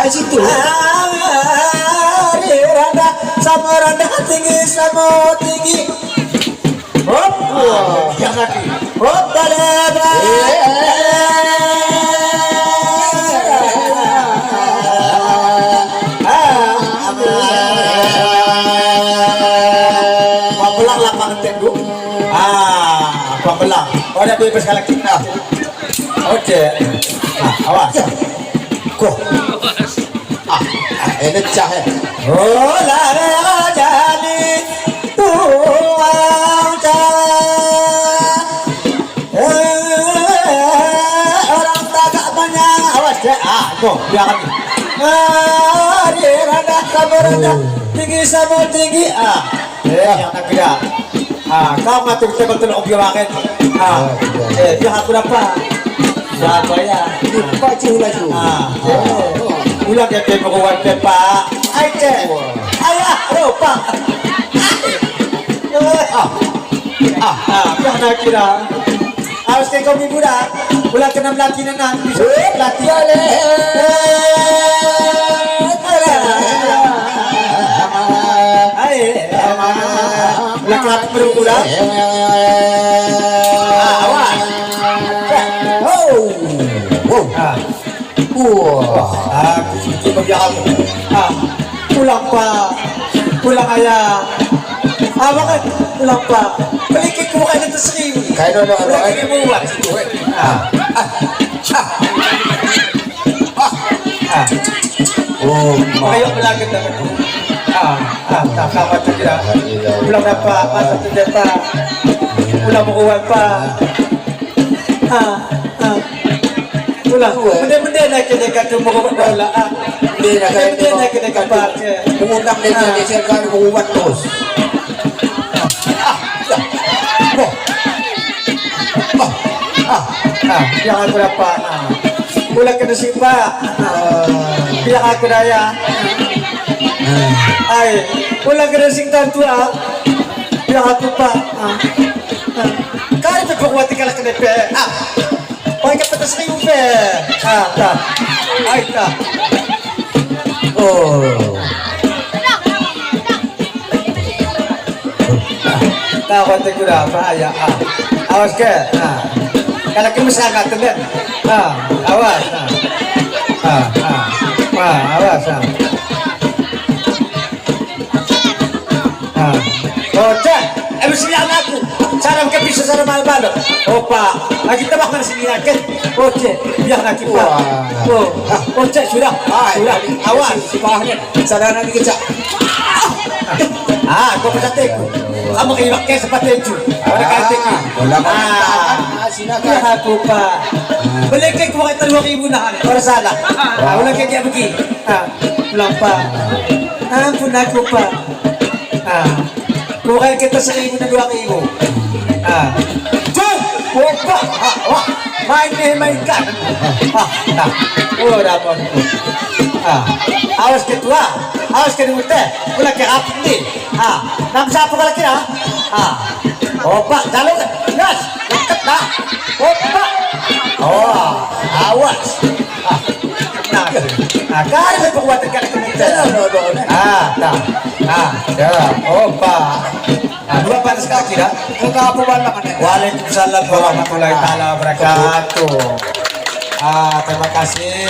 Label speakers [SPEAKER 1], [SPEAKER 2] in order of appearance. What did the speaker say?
[SPEAKER 1] Situ
[SPEAKER 2] sama rendah tinggi sama tinggi hop yang lagi hop baleba pembelang lapangan tenggu pembelang ada bebas kalau kita oke awas kok
[SPEAKER 1] ini cahaya.
[SPEAKER 2] oh la la jadi orang tak banyak awas deh jangan rendah sama rendah tinggi sama tinggi yang nak kira kau ngatur betul objek dia aku dapat siapa ya
[SPEAKER 1] Pak Cihulaju.
[SPEAKER 2] ulang ya pembukuan Pak aja ayah lupa jangan kira harus ke kau muda ulang kena melatih nenan bisa melatih ulang bermuda awas aku bagi aku pulang pak pulang ayah kan pulang pak balik ke bukan itu seribu
[SPEAKER 1] Kayak dodo
[SPEAKER 2] ini buat ayo belakang tak kawan tu kira pulang dapat masa tu dapat pulang beruang pak pulang benda-benda nak kena kata beruang bola benda nak kena kata
[SPEAKER 1] mengundang desa kami mengubat terus.
[SPEAKER 2] Yang aku dapat pulang kena simpak yang aku daya pulang kena singtan tua yang aku pak kali berkuat kalau kena pe oh ikat petas ribu pe tak tak kawan tegura bahaya awas ke kalau ke masyarakat teman awas awas Bocah, sini anakku. Salam ke bisa salam malam. Opa, lagi tebak mana sini kan? Bocah, biar lagi pak. Bocah sudah. Awas, si pahnya.
[SPEAKER 1] Sadar nanti kecak.
[SPEAKER 2] Kau pecateku. Kamu kayak pakai sepatu itu. Ada katek.
[SPEAKER 1] Silakan.
[SPEAKER 2] Aku pak. Beli kek kau kata 2.000 nah. Orang salah. Ulang kayak begini. Pulang pak. Ampun aku pak. Bukan kita 1.000 dan 2.000. Opa, mainkan. Dapat. Awas ketua, awas kedua. Ulah ke api. Nam siapa kalau kira? Opa, jalan. Yes, dekat dah. Opa. Awas. Kali berkuatan kali kementerian. Opa. Dua panas kaki dah. Kau apa banyak kan? Waalaikumsalam warahmatullahi taala wabarakatuh. Terima kasih.